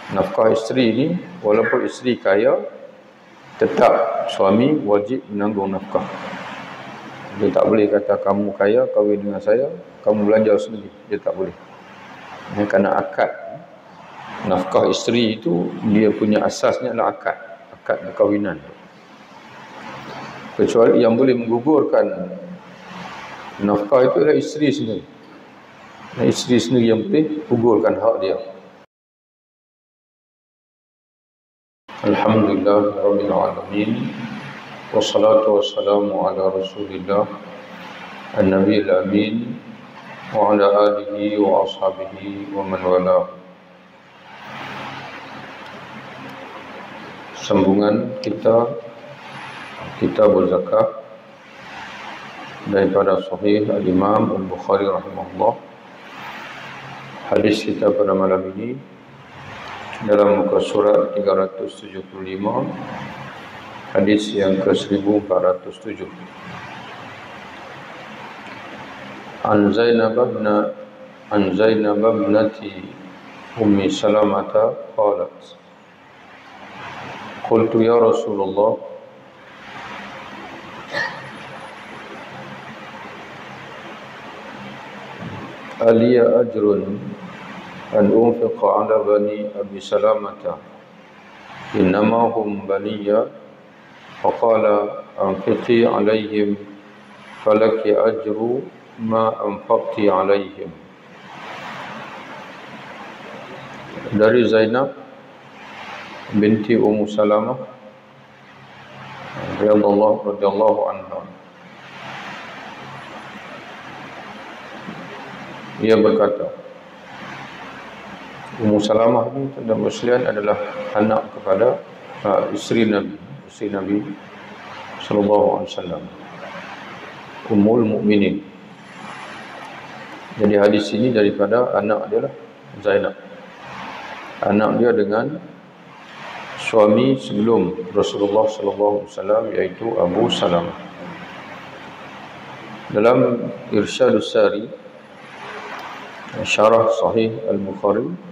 Nafkah isteri ni, walaupun isteri kaya, tetap suami wajib menanggung nafkah. Dia tak boleh kata kamu kaya, kahwin dengan saya, kamu belajar sendiri. Dia tak boleh. Kerana akad nafkah isteri itu, dia punya asasnya adalah akad perkahwinan. Kecuali yang boleh menggugurkan nafkah itu adalah isteri sendiri. Isteri sendiri yang boleh gugurkan hak dia. Alhamdulillah Rabbil Alamin. Wassalatu wassalamu ala Rasulillah An-Nabiyyil Amin wa ala alihi wa ashabihi wa man wala. Sambungan kita Kitab Zakat daripada Sahih Al-Imam Al-Bukhari rahimahullah. Hadis kita pada malam ini dalam muka surat 375, hadis yang ke 1407. An Zainab ibnati Ummi Salamah qalat, qultu ya Rasulullah, aliya ajrun an unfiqa ala bani Abi Salamah innama hum baniya, faqala anfiqi alaihim falaki ajru ma anfaqti alaihim. Dari Zainab binti Ummu Salamah radhiyallahu anha, ia berkata, Ummu Salamah ini tuan-tuan sekalian adalah anak kepada isteri Nabi sallallahu alaihi wasallam, Ummul Mukminin. Jadi hadis ini daripada anak dia lah, Zainab. Anak dia dengan suami sebelum Rasulullah sallallahu alaihi wasallam, iaitu Abu Salamah. Dalam Irsyadus Sari, syarah Sahih Al-Bukhari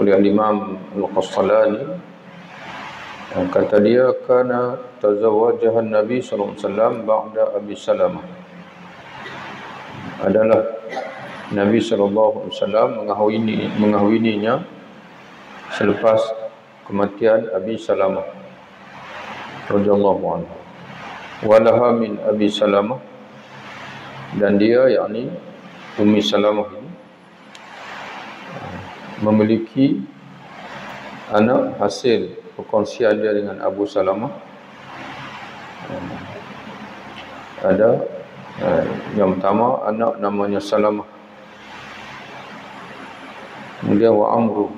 oleh Imam Al-Qastalani, kata dia, kana tazawajahan Nabi sallallahu alaihi wasallam ba'da Abi Salamah. Adalah Nabi sallallahu alaihi wasallam mengahwininya selepas kematian Abi Salamah radhiyallahu anhu. Walaha min Abi Salamah, dan dia yakni Ummi Salamah ini memiliki anak hasil perkongsian dia dengan Abu Salamah. Ada yang pertama, anak namanya Salamah, kemudian wa Amru,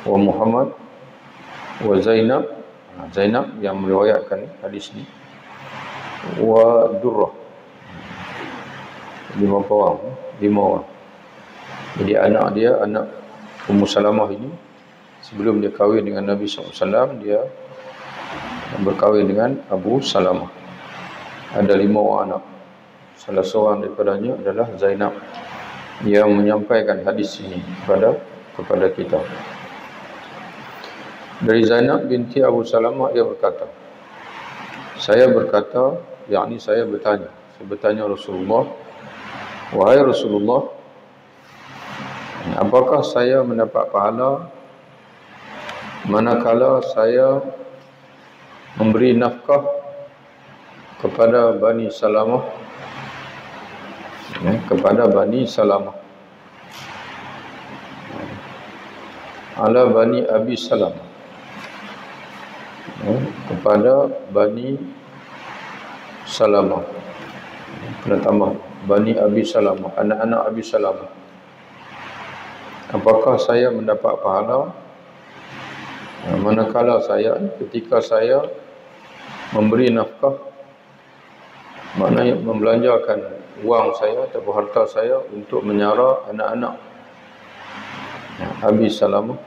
wa Muhammad, wa Zainab, Zainab yang meriwayatkan hadis ini, wa Durrah. 5 orang. Jadi anak dia, anak Ummu Salamah ini, sebelum dia kahwin dengan Nabi SAW, dia berkahwin dengan Abu Salamah. Ada 5 orang anak. Salah seorang daripadanya adalah Zainab yang menyampaikan hadis ini kepada kita. Dari Zainab binti Abu Salamah, dia berkata, saya bertanya Rasulullah, wahai Rasulullah, apakah saya mendapat pahala manakala saya memberi nafkah kepada Bani Salamah, ala Bani Abi Salamah, kepada Bani Salamah, kena tambah Bani Abi Salamah, anak-anak Abi Salamah. Apakah saya mendapat pahala manakala ketika saya memberi nafkah, maknanya membelanjakan wang saya atau harta saya untuk menyara anak-anak Abi Salamah,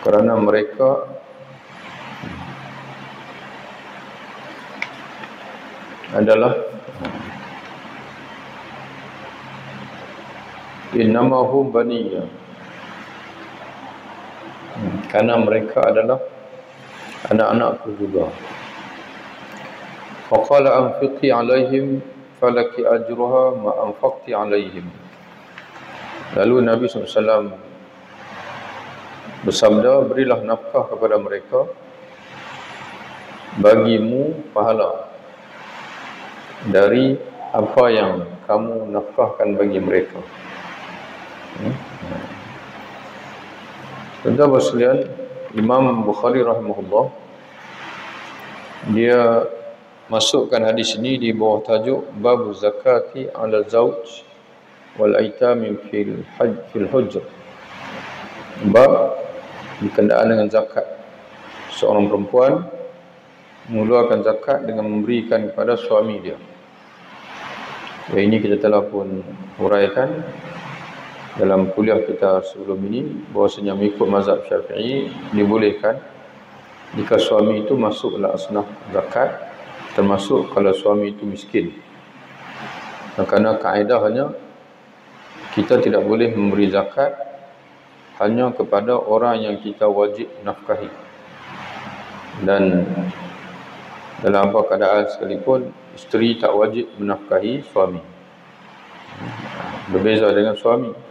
kerana mereka adalah innamahum baniyya, Karena mereka adalah anak-anakku juga. Faqala anfiqi alaihim falaki ajruha ma anfaqti alaihim. Lalu Nabi SAW bersabda, berilah nafkah kepada mereka, bagimu pahala dari apa yang kamu nafkahkan bagi mereka. Tuan-tuan sekalian, Imam Bukhari rahimahullah, dia masukkan hadis ini di bawah tajuk Bab zakati ala zauj wal aitami fil hujr. Bab berkenaan dengan zakat. Seorang perempuan mengeluarkan zakat dengan memberikan kepada suami dia. Ini kita telah pun huraikan dalam kuliah kita sebelum ini, bahawasanya mengikut mazhab Syafi'i dibolehkan jika suami itu masuk dalam asnaf zakat, termasuk kalau suami itu miskin. Kerana kaedahnya kita tidak boleh memberi zakat hanya kepada orang yang kita wajib nafkahi, dan dalam apa keadaan sekalipun isteri tak wajib menafkahi suami. Berbeza dengan suami.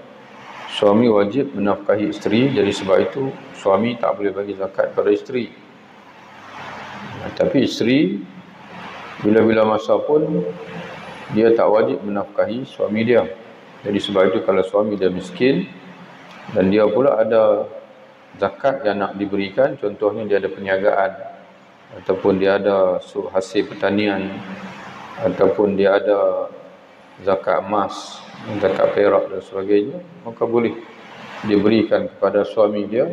Suami wajib menafkahi isteri, jadi sebab itu suami tak boleh bagi zakat pada isteri. Tapi isteri bila-bila masa pun dia tak wajib menafkahi suami dia. Jadi sebab itu kalau suami dia miskin dan dia pula ada zakat yang nak diberikan, contohnya dia ada perniagaan, ataupun dia ada hasil pertanian, ataupun dia ada zakat emas, zakat perak dan sebagainya, maka boleh diberikan kepada suami dia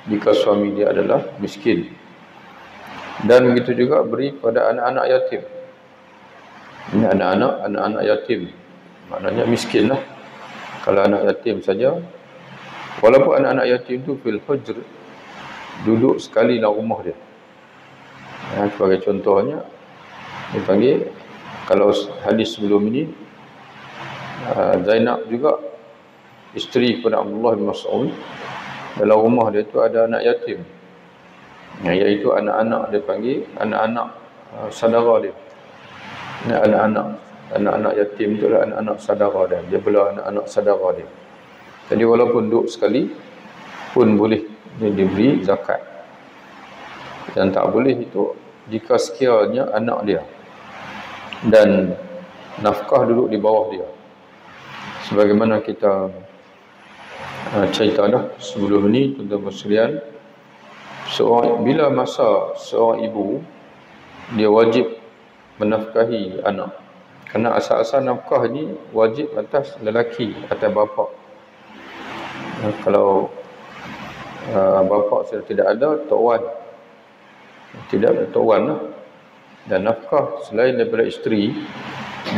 jika suami dia adalah miskin. Dan begitu juga beri kepada anak-anak yatim. Ini anak-anak yatim, maknanya miskin lah. Kalau anak yatim saja, walaupun anak-anak yatim itu fil hujr, duduk sekali dalam rumah dia. Sebagai contohnya, dipanggil, kalau hadis sebelum ini, Zainab juga isteri kepada Abdullah bin Mas'ud, dalam rumah dia itu ada anak yatim, iaitu anak-anak, dia panggil anak-anak saudara dia. Anak-anak yatim itu adalah anak-anak saudara dia. Dia belah anak-anak saudara dia. Jadi walaupun duduk sekali pun boleh diberi zakat. Dan tak boleh itu jika sekiranya anak dia dan nafkah duduk di bawah dia. Sebagaimana kita cerita dah sebelum ini, tuan-tuan sekalian, bila masa seorang ibu dia wajib menafkahi anak. Kerana asal-asal nafkah ini wajib atas lelaki, atas bapa. Kalau bapa sudah tidak ada, tok wan. Tidak ada tok wan lah. Dan nafkah selain daripada isteri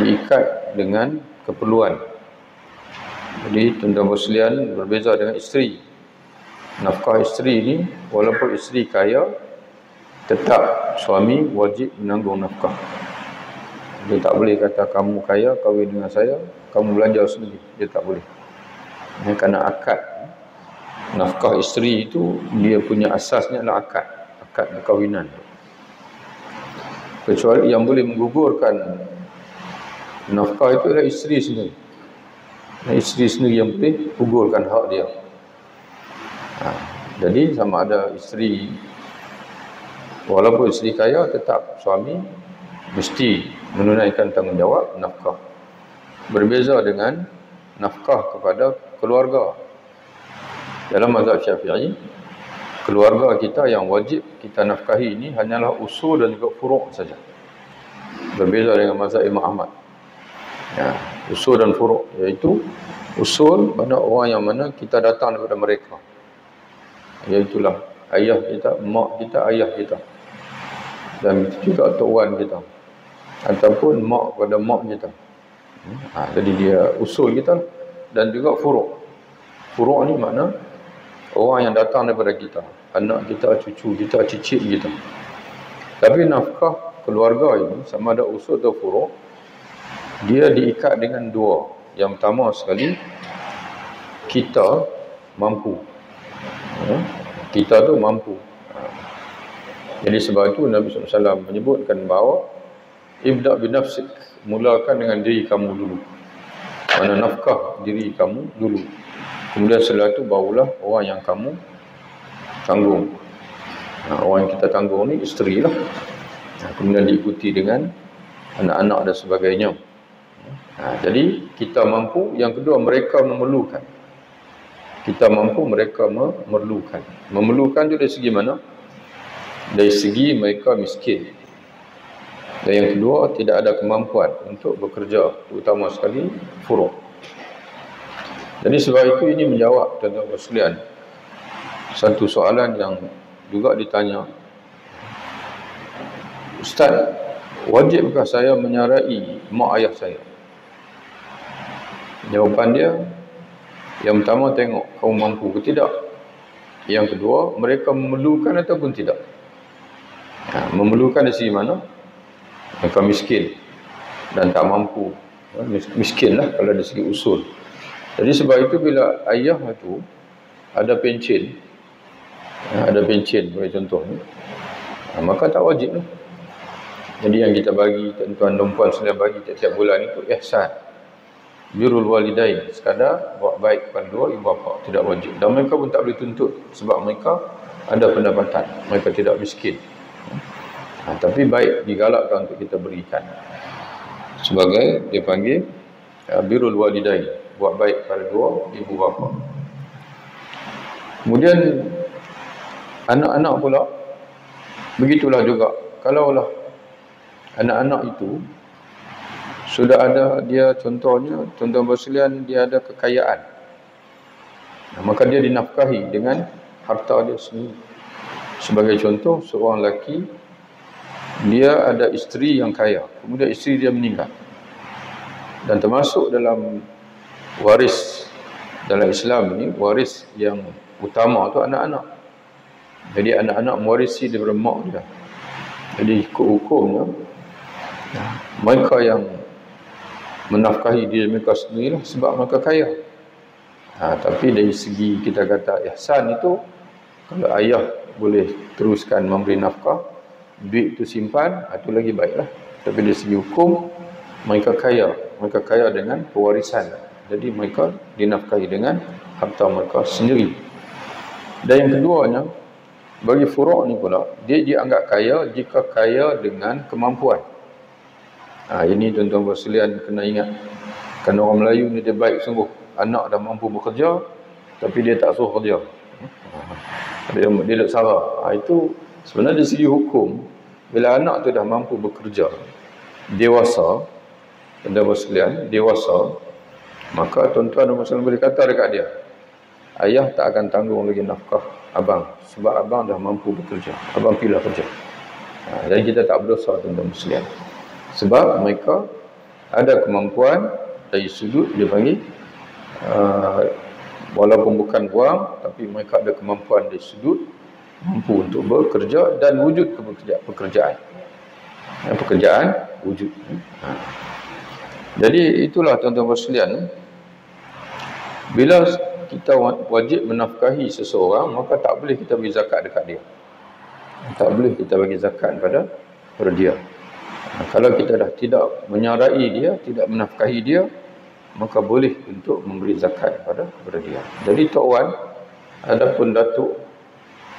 diikat dengan keperluan. Jadi tuan-tuan sekalian, berbeza dengan isteri. Nafkah isteri ini, walaupun isteri kaya, tetap suami wajib menanggung nafkah. Dia tak boleh kata kamu kaya, kahwin dengan saya, kamu belajar sendiri. Dia tak boleh. Kerana akad nafkah isteri itu, dia punya asasnya adalah akad perkahwinan. Kecuali yang boleh menggugurkan nafkah itu adalah isteri sendiri. Isteri sendiri yang boleh gugurkan hak dia. Jadi sama ada isteri, walaupun isteri kaya, tetap suami mesti menunaikan tanggungjawab nafkah. Berbeza dengan nafkah kepada keluarga. Dalam mazhab Syafi'i, keluarga kita yang wajib kita nafkahi ini hanyalah usul dan juga furu' saja. Berbeza dengan mazhab Imam Ahmad. Usul dan furu', iaitu usul mana orang yang mana kita datang daripada mereka, iaitulah ayah kita, mak kita, ayah kita, dan juga tok wan kita, ataupun mak kepada mak kita. Jadi dia usul kita, dan juga furu'. Furu' ni makna orang yang datang daripada kita, anak kita, cucu kita, cicit kita. Tapi nafkah keluarga ini, sama ada usul atau furu', dia diikat dengan dua. Yang pertama sekali, kita mampu. kita tu mampu. Jadi sebab itu Nabi SAW menyebutkan bahawa ibda' binafsik, mulakan dengan diri kamu dulu. Mana nafkah diri kamu dulu. Kemudian setelah itu barulah orang yang kamu tanggung. Orang yang kita tanggung ni isteri lah. Kemudian diikuti dengan anak-anak dan sebagainya. Jadi kita mampu. Yang kedua, mereka memerlukan. Kita mampu, mereka memerlukan. Memerlukan itu dari segi mana? Dari segi mereka miskin. Dan yang kedua, tidak ada kemampuan untuk bekerja, terutama sekali furu'. Jadi sebab itu ini menjawab tuan-tuan sekalian satu soalan yang juga ditanya, Ustaz, wajibkah saya menyarai mak ayah saya? Jawapan dia, yang pertama tengok kamu mampu ke tidak. Yang kedua, mereka memerlukan ataupun tidak. Memerlukan dari segi mana? Mereka miskin dan tak mampu. Miskin lah kalau dari segi usul. Jadi sebab itu bila ayah itu ada pencen, bagi contoh ni, maka tak wajib lah. Jadi yang kita bagi, tuan-tuan dan puan sekalian bagi tiap-tiap bulan itu ihsan, birrul walidain, sekadar buat baik kepada dua ibu bapa, tidak wajib. Dan mereka pun tak boleh tuntut sebab mereka ada pendapatan, mereka tidak miskin. Tapi baik digalakkan untuk kita berikan. Sebagai dia panggil birrul walidain, buat baik pada dua ibu bapa. Kemudian anak-anak pula begitulah juga. Kalaulah anak-anak itu sudah ada dia, contohnya tuan-tuan sekalian, dia ada kekayaan, maka dia dinafkahi dengan harta dia sendiri. Sebagai contoh, seorang lelaki dia ada isteri yang kaya, kemudian isteri dia meninggal, dan termasuk dalam waris dalam Islam ni, waris yang utama tu anak-anak. Jadi anak-anak mewarisi daripada mak dia. Jadi ikut hukumnya mereka yang menafkahi diri mereka sendirilah sebab mereka kaya. Tapi dari segi kita kata ihsan itu, kalau ayah boleh teruskan memberi nafkah, duit itu simpan, itu lagi baiklah. Tapi dari segi hukum, mereka kaya dengan pewarisan. Jadi mereka dinafkahi dengan harta mereka sendiri. Dan yang keduanya, bagi furu' ni pula, dia dianggap kaya jika kaya dengan kemampuan. Ini tuan-tuan sekalian kena ingat. Kerana orang Melayu ni dia baik sungguh. Anak dah mampu bekerja, tapi dia tak suruh kerja. Dia tak salah. Itu sebenarnya dari segi hukum, bila anak tu dah mampu bekerja, dewasa, tuan-tuan sekalian, dewasa, maka tuan-tuan dan sekalian boleh kata dekat dia, ayah tak akan tanggung lagi nafkah abang, sebab abang dah mampu bekerja, abang pilih kerja. Dan kita tak berdosa tuan-tuan sekalian, sebab mereka ada kemampuan dari sudut dia panggil walaupun bukan wang, tapi mereka ada kemampuan dari sudut mampu untuk bekerja dan wujud pekerjaan wujud. Jadi itulah tuan-tuan sekalian, bila kita wajib menafkahi seseorang, maka tak boleh kita bagi zakat dekat dia. Tak boleh kita bagi zakat pada dia. Kalau kita dah tidak menyarai dia, tidak menafkahi dia, maka boleh untuk memberi zakat kepada dia. Jadi Tok Wan adapun datuk,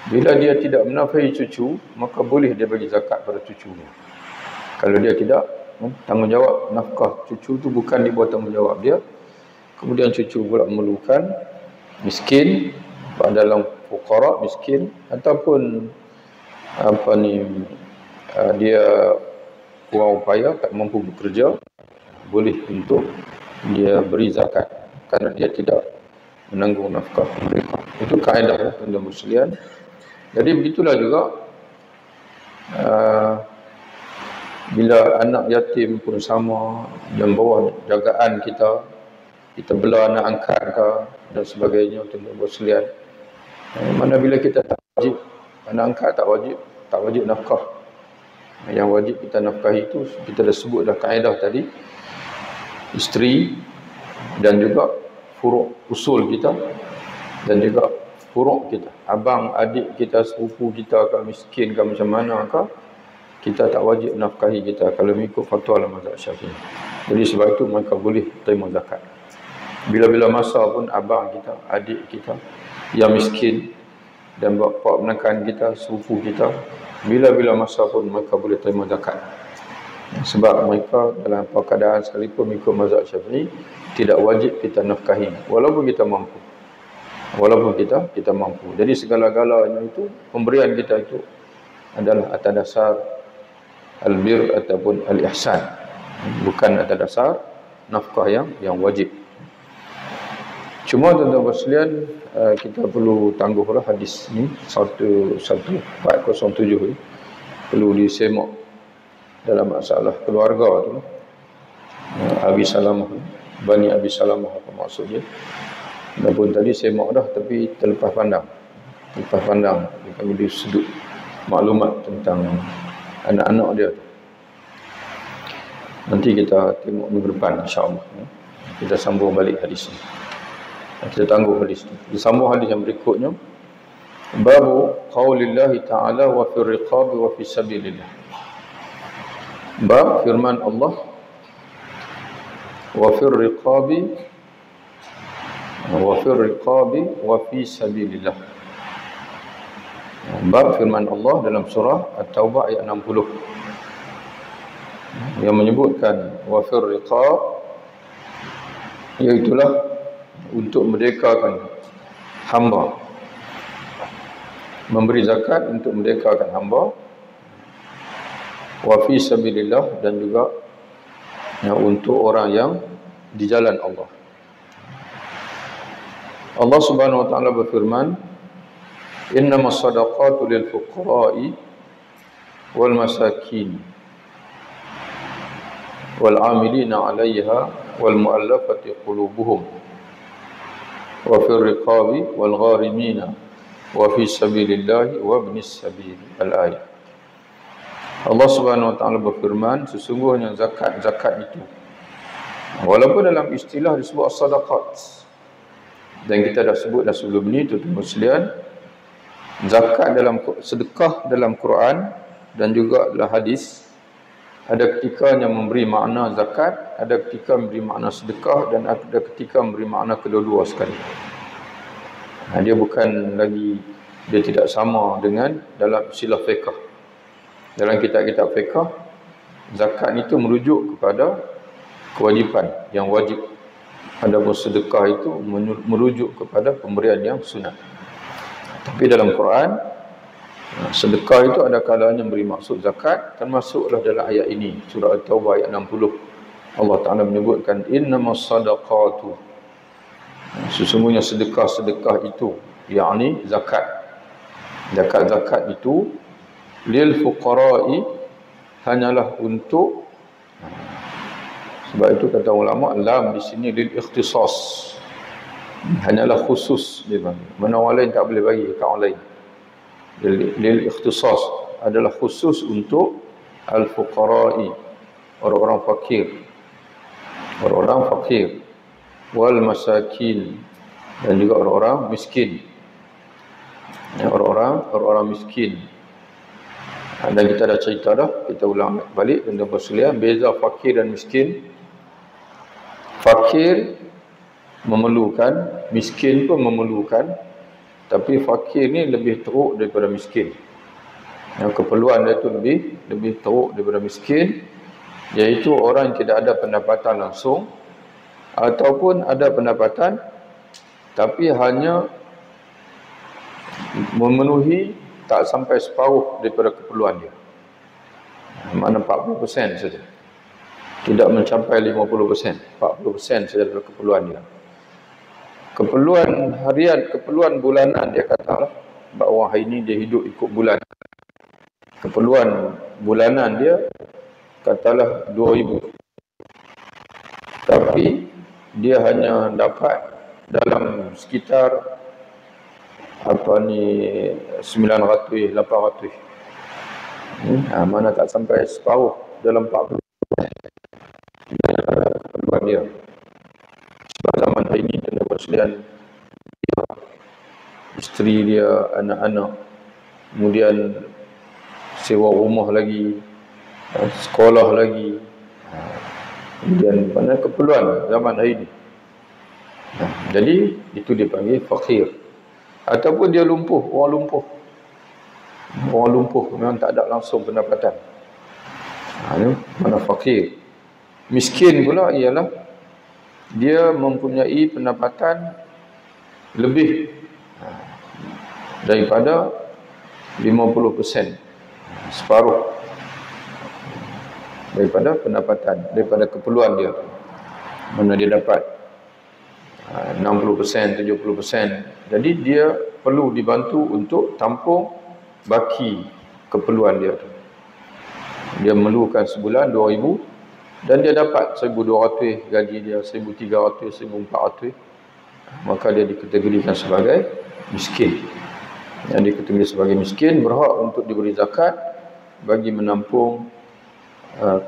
bila dia tidak menafkahi cucu, maka boleh dia bagi zakat pada cucunya. Kalau dia tidak, tanggungjawab nafkah cucu itu bukan di bawah tanggungjawab dia. Kemudian cucu pula memerlukan, miskin, dalam fuqara miskin, ataupun dia kurang upaya, tak mampu bekerja, boleh untuk dia beri zakat kerana dia tidak menanggung nafkah mereka. Itu kaedah tuan-tuan sekalian. Jadi begitulah juga bila anak yatim pun sama, dan bawah jagaan kita bela anak angkat ke dan sebagainya, tuan-tuan sekalian. Mana bila kita tak wajib, anak angkat tak wajib nafkah. Yang wajib kita nafkahi itu kita dah sebut dah kaedah tadi, isteri dan juga furu' usul kita, dan juga furuk kita, abang, adik kita, sepupu kita, kalau miskin ke macam mana ke, kita tak wajib nafkahi kita kalau mengikut fatwa mazhab Syafi'i. Jadi sebab itu mereka boleh terima zakat. Bila-bila masa pun abang kita, adik kita yang miskin dan bapa menekan kita, sepupu kita, bila-bila masa pun mereka boleh terima zakat. Sebab mereka dalam keadaan sekalipun mengikut mazhab Syafi'i tidak wajib kita nafkahi walaupun kita mampu. Walaupun kita mampu. Jadi segala-galanya itu, pemberian kita itu adalah atas dasar al-bir ataupun al-ihsan, bukan atas dasar nafkah yang wajib. Cuma tuan-tuan sekalian, kita perlu tangguhlah hadis ni 1407 ni perlu disemak dalam masalah keluarga tu. Abi Salamah, Bani Abi Salamah apa maksudnya. Walaupun tadi semak dah tapi terlepas pandang. Terlepas pandang dari sudut maklumat tentang anak-anak dia. Nanti kita tengok minggu depan insya-Allah. Kita sambung balik hadis ni. Kita tangguh hadis ni. Disambung hadis yang berikutnya. Babu qaulillahi ta'ala wa fir riqabi wa fi sabilillah. Bab firman Allah wa fir riqabi wa fi sabilillah. Bab firman Allah dalam surah At-Taubah ayat 60 yang menyebutkan wa fir riqab, iaitulah untuk merdekakan hamba, memberi zakat untuk merdekakan hamba, wa fi sabilillah, dan juga untuk orang yang di jalan Allah. Allah Subhanahu wa taala berfirman, innamas shadaqatu lil fuqara'i wal masakin wal 'amilina 'alayha wal mu'allafati qulubuhum wa fir riqabi wal gharimina wa fi sabilillahi wa ibnis sabil. Al-ayat. Allah Subhanahu wa taala berfirman, sesungguhnya zakat itu, walaupun dalam istilah disebut as-sadaqat, dan kita dah sebut dah sebelum ni tuan-tuan sekalian, zakat dalam sedekah dalam Quran dan juga dalam hadis, ada ketika yang memberi makna zakat, ada ketika memberi makna sedekah, dan ada ketika memberi makna kedua-dua sekali. Dia bukan lagi, dia tidak sama dengan dalam istilah fiqh. Dalam kitab-kitab fiqh, zakat itu merujuk kepada kewajipan yang wajib. Adapun sedekah itu merujuk kepada pemberian yang sunat. Tapi dalam Quran, sedekah itu ada kalanya memberi maksud zakat, termasuklah dalam ayat ini, surah At-Taubah ayat 60. Allah Ta'ala menyebutkan, innamas sadaqatu, sesungguhnya sedekah-sedekah itu, yakni zakat. Zakat itu lil fuqara'i, hanyalah untuk, sebab itu kata ulama, lam di sini lil ikhtisas, hanyalah khusus dia bagi. Mana orang lain tak boleh bagi kat orang lain. Lil ikhtisas adalah khusus untuk al fuqara'i, orang-orang fakir, wal masakin, dan juga orang-orang miskin. Orang-orang miskin. Dan kita dah cerita dah, kita ulang balik tentang perselisihan beza fakir dan miskin. Fakir memerlukan, miskin pun memerlukan, tapi fakir ni lebih teruk daripada miskin. Yang keperluan dia tu lebih teruk daripada miskin, iaitu orang yang tidak ada pendapatan langsung, ataupun ada pendapatan tapi hanya memenuhi tak sampai separuh daripada keperluan dia. Mana 40% saja. Tidak mencapai 50%, 40% saja daripada keperluan dia. Keperluan harian, keperluan bulanan, dia kata bahawa hari ini dia hidup ikut bulan. Keperluan bulanan dia katalah 2,000. Tapi dia hanya dapat dalam sekitar 900, 800. Mana tak sampai separuh dalam 40 keperluan dia. Sebab zaman hari ini tuan-tuan sekalian, isteri dia, anak-anak, kemudian sewa rumah lagi, sekolah lagi, kemudian mana keperluan zaman hari ini. Jadi itu dipanggil fakir. Ataupun dia lumpuh, orang lumpuh. Orang lumpuh memang tak ada langsung pendapatan. Ini mana fakir. Miskin pula ialah dia mempunyai pendapatan lebih daripada 50%, separuh daripada pendapatan, daripada keperluan dia. Mana dia dapat 60%, 70%. Jadi dia perlu dibantu untuk tampung baki keperluan dia. Dia memerlukan sebulan 2,000 dan dia dapat 1,200 gaji dia, 1,300, 1,400, maka dia dikategorikan sebagai miskin. Yang dikategorikan sebagai miskin berhak untuk diberi zakat bagi menampung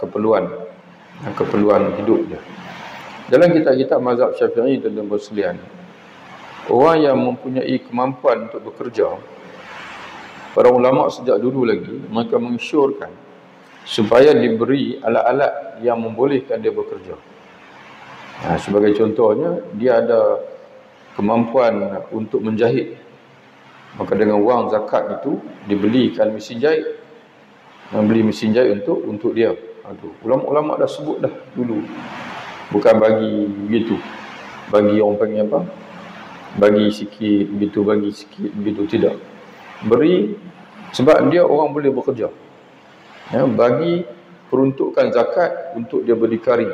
keperluan hidup dia. Dalam kitab-kitab mazhab Syafi'i dan Muslim, orang yang mempunyai kemampuan untuk bekerja, para ulama sejak dulu lagi mereka mengisyorkan supaya diberi alat-alat yang membolehkan dia bekerja. Sebagai contohnya, dia ada kemampuan untuk menjahit, maka dengan wang zakat itu dibelikan mesin jahit, membeli mesin jahit untuk dia. Ulama-ulama dah sebut dah dulu. Bukan bagi begitu, bagi orang panggil apa, bagi sikit begitu, bagi sikit begitu, tidak. Beri sebab dia orang boleh bekerja, bagi peruntukan zakat untuk dia berdikari.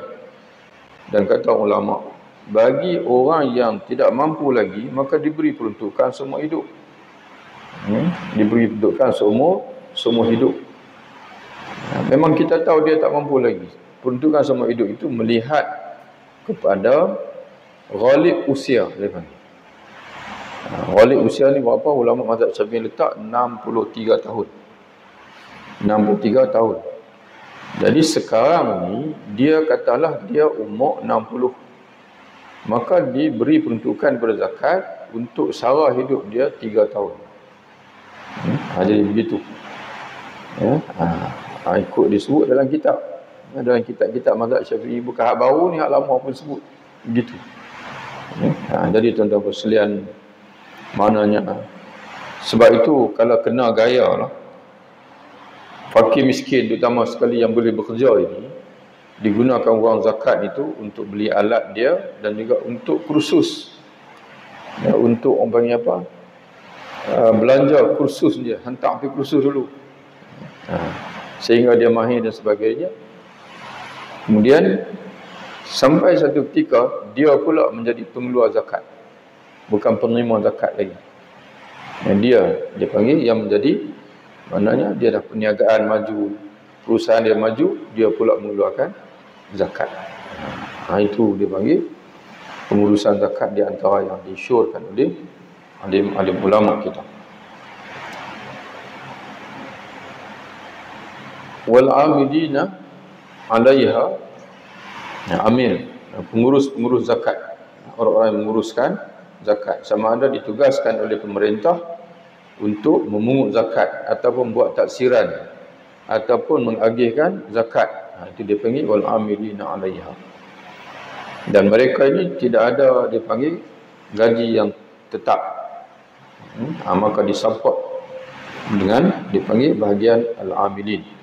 Dan kata ulama, bagi orang yang tidak mampu lagi, maka diberi peruntukan seumur hidup. Diberi peruntukan seumur hidup. Memang kita tahu dia tak mampu lagi. Peruntukan seumur hidup itu melihat kepada ghalib usia. Ghalib usia ni berapa? Ulama mazhab Syafi'i letak 63 tahun. 63 tahun. Jadi sekarang ni dia katalah dia umur 60, maka diberi peruntukan pada zakat untuk sara hidup dia 3 tahun. Jadi begitu. Ikut disebut dalam kitab. Dalam kitab-kitab mazhab Syafi'i, bukan hak baru ni, hak lama pun sebut begitu. Jadi tuan-tuan sekalian, maknanya sebab itu kalau kena gaya lah, fakir miskin terutama sekali yang boleh bekerja ini, digunakan wang zakat itu untuk beli alat dia dan juga untuk kursus, untuk orang panggil apa, belanja kursus dia, hantar pergi kursus dulu, sehingga dia mahir dan sebagainya. Kemudian sampai satu ketika dia pula menjadi pengeluar zakat, bukan penerima zakat lagi. Dia panggil yang menjadi, maknanya dia dah perniagaan maju, perusahaan dia maju, dia pula mengeluarkan zakat. Itu dia panggil pengurusan zakat, di antara yang disyorkan oleh alim ulama kita. Wal amidina 'alaiha, amil, pengurus zakat, orang-orang yang menguruskan zakat, sama ada ditugaskan oleh pemerintah untuk memungut zakat ataupun buat taksiran ataupun mengagihkan zakat. Itu dipanggil wal amilina 'alaiha. Dan mereka ini tidak ada dipanggil gaji yang tetap, maka disupport dengan dipanggil bahagian al-amilin.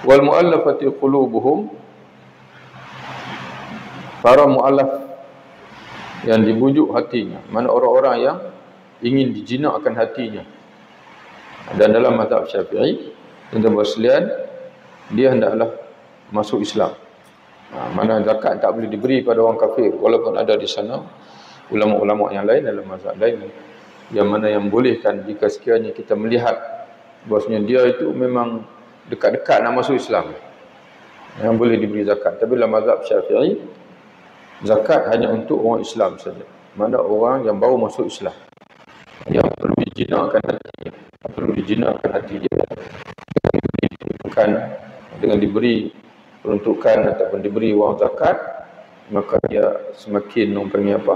Wal mu'allafati qulubuhum, para mu'allaf yang dibujuk hatinya, mana orang-orang yang ingin dijinakkan hatinya. Dan dalam mazhab Syafi'i, tuan-tuan sekalian, dia hendaklah masuk Islam. Mana zakat tak boleh diberi pada orang kafir, walaupun ada di sana ulama-ulama yang lain dalam mazhab lain yang mana yang bolehkan jika sekiranya kita melihat bahasanya dia itu memang dekat-dekat nak masuk Islam, yang boleh diberi zakat. Tapi dalam mazhab Syafi'i, zakat hanya untuk orang Islam saja, mana orang yang baru masuk Islam, yang perlu dijinakkan hatinya, bukan dengan diberi peruntukan ataupun diberi wang zakat, maka dia semakin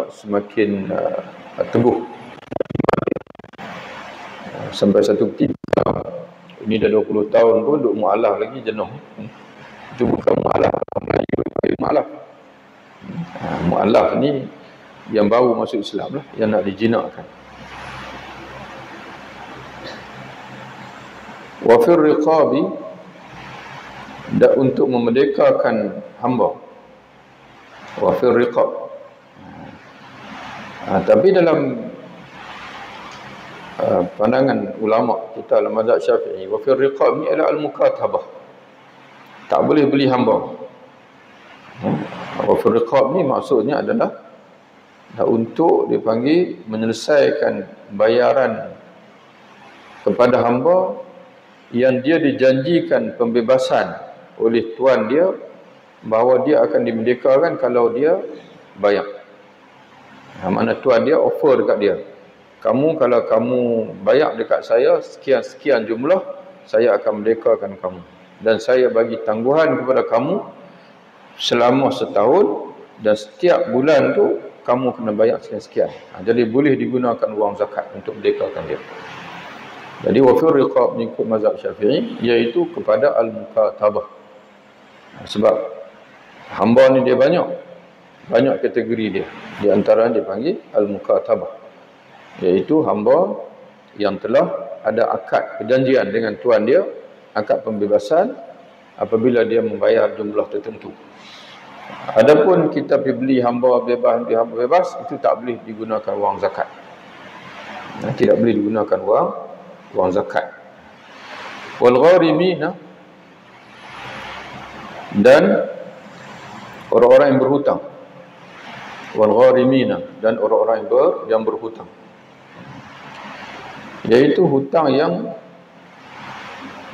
semakin teguh Sampai satu ketika, ini dah 20 tahun pun duk mu'alaf lagi jenuh. Itu bukan mu'alaf Melayu, mu'alaf. Mu'alaf ni yang baru masuk Islam lah, yang nak dijinakkan. Wa fir riqabi, dan untuk memerdekakan hamba. Wa fir riqab. Tapi dalam pandangan ulama kita dalam mazhab Syafi'i, wa fir riqab ni adalah al-mukatabah. Tak boleh beli hamba. Wa fir riqab ni maksudnya adalah untuk dipanggil menyelesaikan bayaran kepada hamba yang dia dijanjikan pembebasan oleh tuan dia, bahawa dia akan dimerdekakan kalau dia bayar. Mana tuan dia offer dekat dia, kamu kalau kamu bayar dekat saya sekian-sekian jumlah, saya akan merdekakan kamu, dan saya bagi tangguhan kepada kamu selama setahun, dan setiap bulan tu kamu kena bayar sekian-sekian. Jadi boleh digunakan wang zakat untuk merdekakan dia. Jadi wafir riqab mengikut mazhab Syafi'i iaitu kepada al-mukatabah. Sebab hamba ni dia banyak kategori dia. Di antaranya dipanggil al-mukatabah, iaitu hamba yang telah ada akad perjanjian dengan tuan dia, akad pembebasan apabila dia membayar jumlah tertentu. Adapun kita pergi beli hamba bebas, itu tak boleh digunakan wang zakat. Tidak boleh digunakan wang zakat. Wal gharimina, dan orang-orang yang berhutang. Wal gharimina, dan orang-orang yang berhutang, iaitu hutang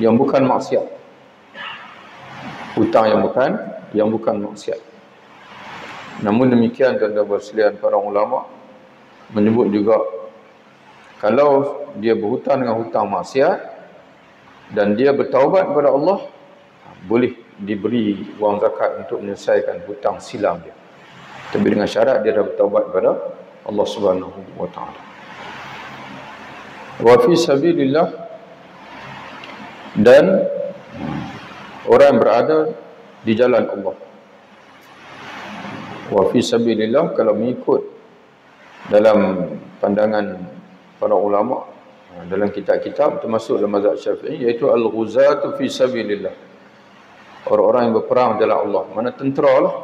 yang bukan maksiat. Hutang yang bukan maksiat. Namun demikian, tuan-tuan sekalian, para ulama menyebut juga kalau dia berhutang dengan hutang maksiat dan dia bertaubat kepada Allah, boleh diberi wang zakat untuk menyelesaikan hutang silam dia. Tapi dengan syarat dia dah bertaubat kepada Allah Subhanahu wa taala. Wa fi sabilillah, dan orang yang berada di jalan Allah. Wa fi sabilillah, kalau mengikut dalam pandangan para ulama dalam kitab-kitab termasuk dalam mazhab Syafi'i, iaitu al-ghuzatu fi sabilillah, orang-orang yang berperang jalan Allah. Mana tentera lah,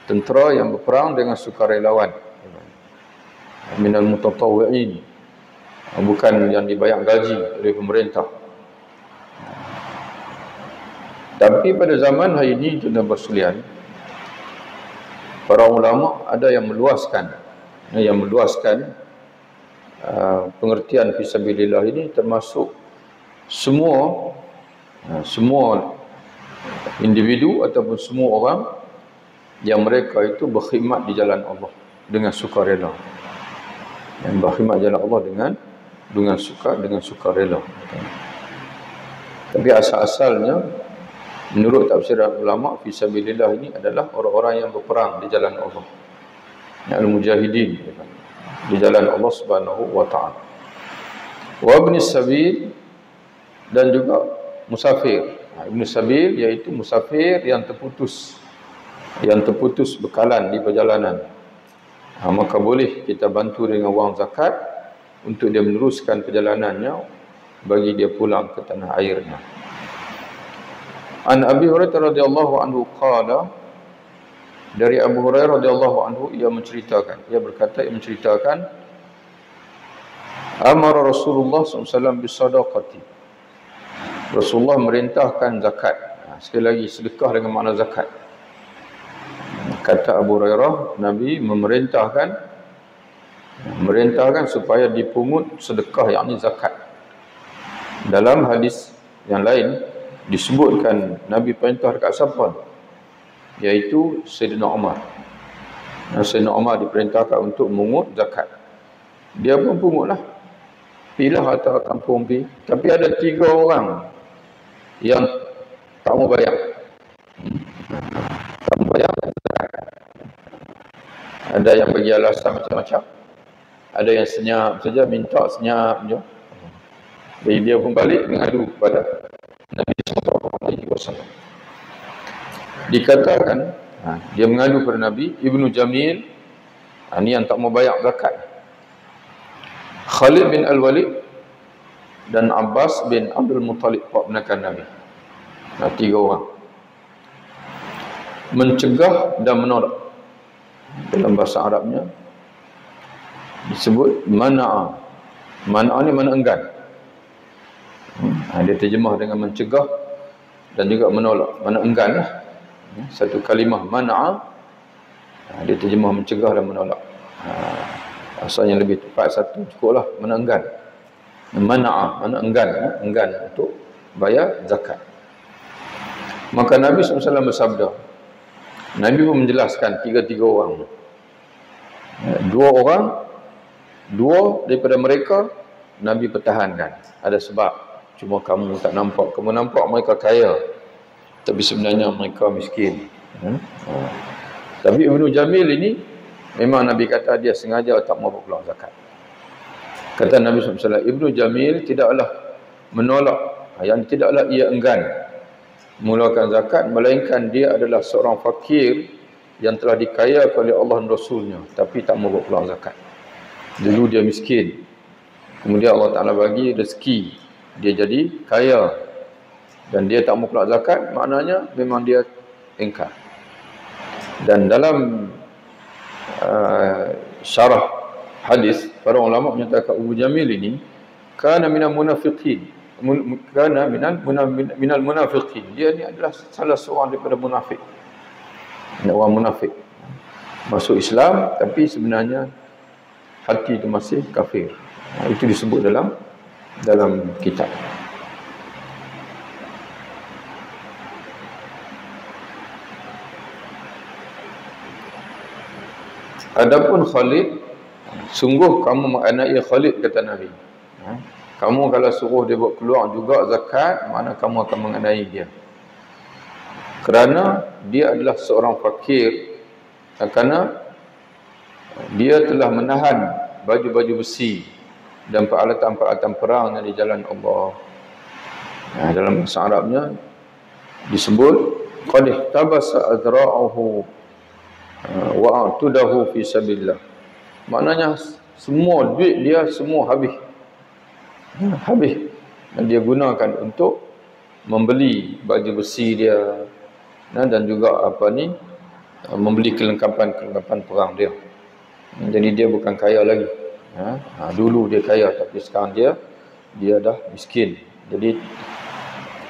tentera yang berperang dengan sukarelawan, minal mutatawwi'in, bukan yang dibayar gaji oleh pemerintah. Tapi pada zaman hari ini, tuan-tuan sekalian, para ulama ada yang meluaskan pengertian fisabilillah ini, termasuk semua individu ataupun semua orang yang mereka itu berkhidmat di jalan Allah dengan sukarela. Yang berkhidmat di jalan Allah dengan sukarela. Tapi asal-asalnya menurut tafsiran ulama, fisabilillah ini adalah orang-orang yang berperang di jalan Allah, al-mujahidin, di jalan Allah Subhanahu wa taala. Wa ibnis sabil, dan juga musafir. Ibn sabil iaitu musafir yang terputus bekalan di perjalanan. Maka boleh kita bantu dengan wang zakat untuk dia meneruskan perjalanannya bagi dia pulang ke tanah airnya. An Abi Hurairah radhiyallahu anhu qala, dari Abu Hurairah radhiyallahu anhu ia menceritakan, amara Rasulullah SAW bisadaqati, Rasulullah merintahkan zakat. Sekali lagi, sedekah dengan makna zakat. Kata Abu Hurairah, Nabi memerintahkan supaya dipungut sedekah, yakni zakat. Dalam hadis yang lain disebutkan Nabi perintah dekat siapa? Iaitu Sayyidina Umar. Sayyidina Umar diperintahkan untuk mengut zakat. Dia pun pungutlah. Pilah atau kampung pi. Tapi ada 3 orang yang tak mau bayar. Tak mau bayar zakat. Ada yang bagi alasan macam-macam. Ada yang senyap saja, minta senyap je. Jadi dia pun balik mengadu kepada Nabi SAW. Dikatakan dia mengadu kepada Nabi. Ibnu Jamil ni yang tak mau bayar zakat, Khalid bin Al-Walid dan Abbas bin Abdul Muttalib, ponakan Nabi. 3 orang mencegah dan menolak. Dalam bahasa Arabnya disebut mana'a. Mana'a ni mana enggan. Dia terjemah dengan mencegah dan juga menolak. Mana enggan lah. Satu kalimah mana'a, dia terjemah mencegah dan menolak. Asalnya lebih tepat satu cukup lah, mana enggan. Mana'a, mana enggan. Enggan untuk bayar zakat. Maka Nabi SAW bersabda, Nabi pun menjelaskan 3 orang. 2 orang, 2 daripada mereka Nabi pertahankan. Ada sebab. Cuma kamu tak nampak. Kamu nampak mereka kaya, tapi sebenarnya mereka miskin. Tapi Ibnu Jamil ini memang Nabi kata dia sengaja tak mau keluar zakat. Kata Nabi SAW, Ibnu Jamil tidaklah menolak, yang tidaklah ia enggan mengeluarkan zakat, melainkan dia adalah seorang fakir yang telah dikaya oleh Allah dan Rasulnya, tapi tak mau keluar zakat. Dulu dia miskin, kemudian Allah Ta'ala bagi rezeki, dia jadi kaya, dan dia tak mau keluar zakat, maknanya memang dia ingkar. Dan dalam syarah hadis, para ulama menyatakan Abu Jamil ini kana minal munafiqin, kana minal munafiqin, dia ni adalah salah seorang daripada munafik. Orang munafik masuk Islam tapi sebenarnya hati itu masih kafir. Itu disebut dalam kitab. Adapun Khalid, sungguh kamu menganiaya Khalid, kata Nabi. Kamu kalau suruh dia buat keluar juga zakat, mana kamu akan menganiaya dia. Kerana dia adalah seorang fakir, kerana dia telah menahan baju-baju besi dan peralatan-peralatan perang yang di jalan Allah. Dalam bahasa Arabnya disebut qad ihtabasa adra'uhu wa atudahu fi sabilillah. Maknanya semua duit dia semua habis. Dan dia gunakan untuk membeli baju besi dia, dan juga membeli kelengkapan perang dia. Jadi dia bukan kaya lagi. Dulu dia kaya, tapi sekarang dia dah miskin. Jadi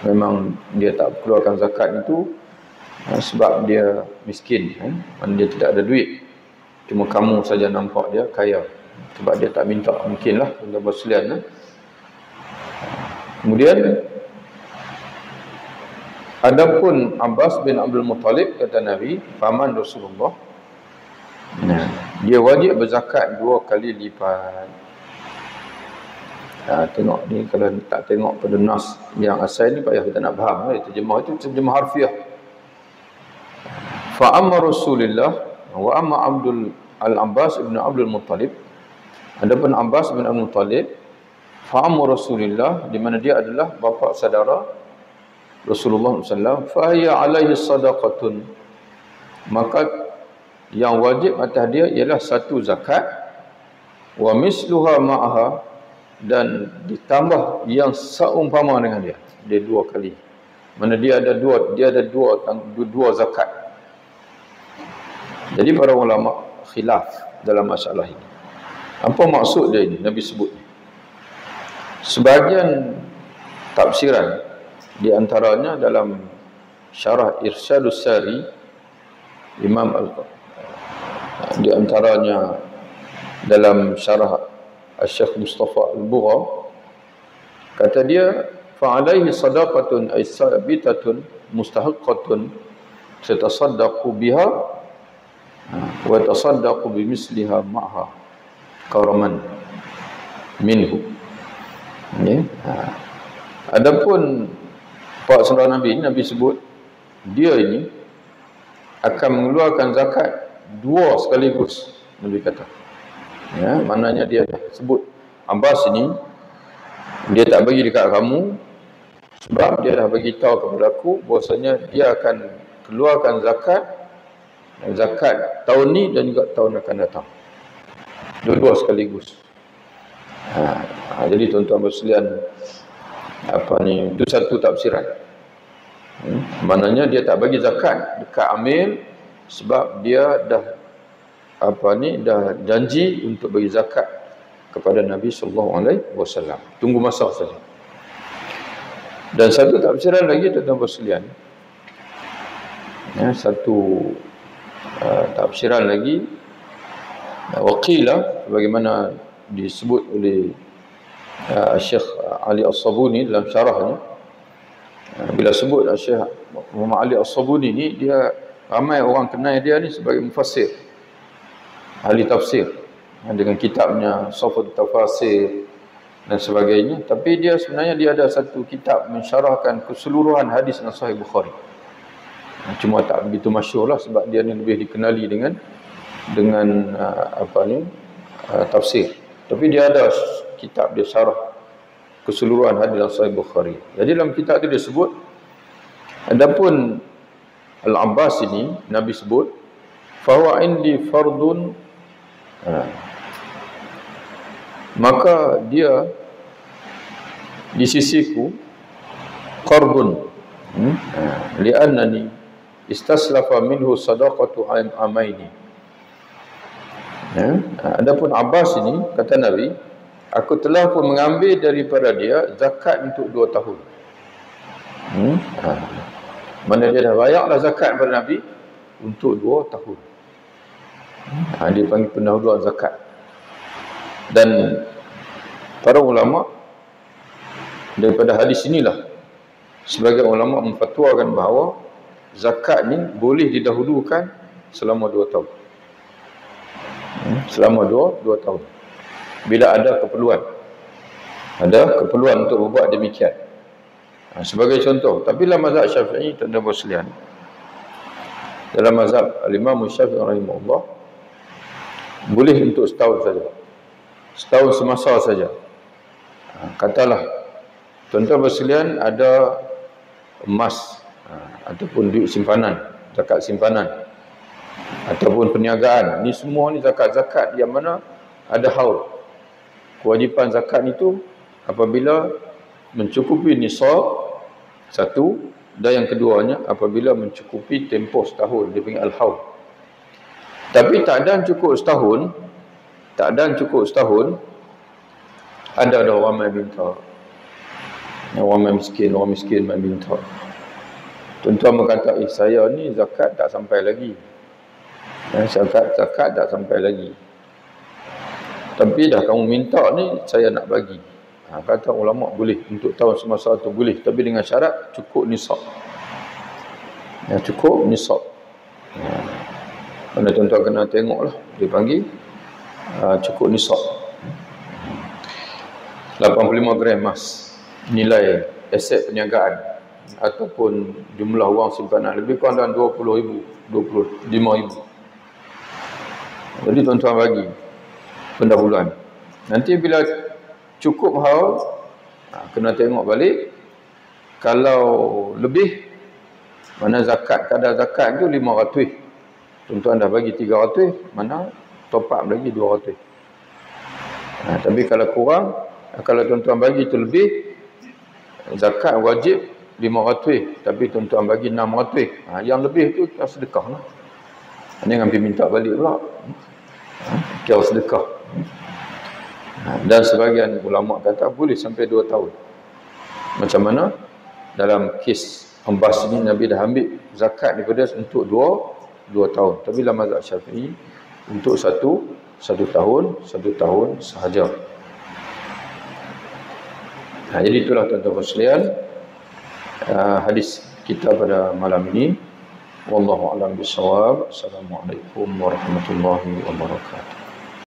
memang dia tak keluarkan zakat itu sebab dia miskin. Dia tidak ada duit. Cuma kamu saja nampak dia kaya sebab dia tak minta. Mungkinlah untuk berselian. Kemudian adapun Abbas bin Abdul Muttalib, kata Nabi, paman Rasulullah, dia wajib berzakat 2 kali lipat. Tengok ni, kalau tak tengok pada nas yang asal ni payah kita nak faham. Terjemah itu terjemah harfiah. Fa amma Rasulullah wa amma Al-Abbas bin Abdul Muttalib. Adapun Abbas bin Abdul Muttalib, fa amma Rasulullah, di mana dia adalah bapa saudara Rasulullah SAW, fa hiya alaihi sadaqatun, maka yang wajib atas dia ialah 1 zakat, wa misluha ma'aha, dan ditambah yang seumpama dengan dia 2 kali. Mana dia ada dua zakat. Jadi para ulama khilaf dalam masalah ini. Apa maksud dia ini Nabi sebut? Sebahagian tafsiran, di antaranya dalam syarah Irsyadus Sari Imam di antaranya dalam syarah Syekh Mustafa Al-Bugha, kata dia fa'alaihi sadaqatun ay sabitatun mustahiqqatun tatasaddaqu biha wa tasaddaqu bimisliha ma'ha karaman minhu. Adapun Pak saudara Nabi ini, Nabi sebut dia ini akan mengeluarkan zakat 2 sekaligus. Nabi kata, maknanya dia sebut Abbas ini Dia tak bagi dekat kamu sebab dia dah bagi tahu kepada aku bahwasanya dia akan keluarkan zakat tahun ni dan juga tahun akan datang. Dua-dua sekaligus. Jadi tuan-tuan bersekalian, itu satu tafsiran. Maknanya dia tak bagi zakat dekat Amil sebab dia dah janji untuk bagi zakat kepada Nabi SAW. Tunggu masa saja. Dan satu tafsiran lagi tuan-tuan bersekalian, satu tafsiran lagi, waqila bagaimana disebut oleh Syekh Ali As-Sabuni dalam syarahnya. Bila sebut Syekh Muhammad Ali As-Sabuni ni, dia ramai orang kenal dia ni sebagai mufassir, ahli tafsir, dengan kitabnya Safwat Tafasir dan sebagainya. Tapi dia sebenarnya dia ada satu kitab mensyarahkan keseluruhan hadis yang Sahih Bukhari. Cuma tak begitu masyhur lah sebab dia ni lebih dikenali dengan tafsir. Tapi dia ada kitab dia syarah keseluruhan hadis Sahih Bukhari. Jadi dalam kitab itu dia sebut, adapun Al-Abbas ini Nabi sebut, fahuwa indi fardun, maka dia di sisiku qarbun, li'annani istaslafa minhu sadaqatu amaini. Adapun Abbas ini, kata Nabi, aku telah pun mengambil daripada dia zakat untuk 2 tahun. Mana dia dah bayarlah zakat kepada Nabi untuk 2 tahun. Dia panggil pendahuluan zakat. Dan para ulama daripada hadis inilah, sebagai ulama memfatwakan bahawa zakat ni boleh didahulukan selama 2 tahun. Selama 2 tahun. Bila ada keperluan untuk berbuat demikian. Sebagai contoh, tapi dalam mazhab Syafi'i, tuan-tuan sekalian, dalam mazhab Al-Imam Syafi'i rahimahullah, boleh untuk setahun saja. Setahun semasa saja. Katalah tuan-tuan sekalian ada emas ataupun duit simpanan, zakat simpanan, ataupun perniagaan. Ni semua ni zakat-zakat yang mana ada haul. Kewajipan zakat itu apabila mencukupi nisab satu, dan yang keduanya apabila mencukupi tempoh setahun, dia panggil al-haul. Tapi tak ada cukup setahun, ada orang main minta, orang miskin main minta. Tuan-tuan berkata, saya ni zakat tak sampai lagi, zakat tak sampai lagi, tapi dah kamu minta ni, saya nak bagi. Kata ulama boleh untuk tahun semasa tu boleh, tapi dengan syarat cukup nisab. Cukup nisab. Mana tuan-tuan kena tengoklah, dia panggil cukup nisab. 85 gram emas nilai aset perniagaan ataupun jumlah wang simpanan lebih kurang dalam 20,000, 25,000. Jadi tuan-tuan bagi pendahuluan. Nanti bila cukup haul, kena tengok balik. Kalau lebih, mana zakat, kadar zakat tu 500, tuan-tuan dah bagi 300, mana top up lagi 200. Tapi kalau kurang, kalau tuan-tuan bagi tu lebih, zakat wajib 500, tapi tuan-tuan bagi 600, yang lebih tu kira sedekah lah. Jangan pergi minta balik pula, kira sedekah. Dan sebagian ulama kata boleh sampai 2 tahun. Macam mana? Dalam kes Abbas ini, Nabi dah ambil zakat daripada untuk 2 tahun. Tapi dalam mazhab Syafi'i untuk satu tahun sahaja. Jadi itulah tuan-tuan sekalian, hadis kita pada malam ini. Wallahu a'lam bishawab. Assalamualaikum warahmatullahi wabarakatuh.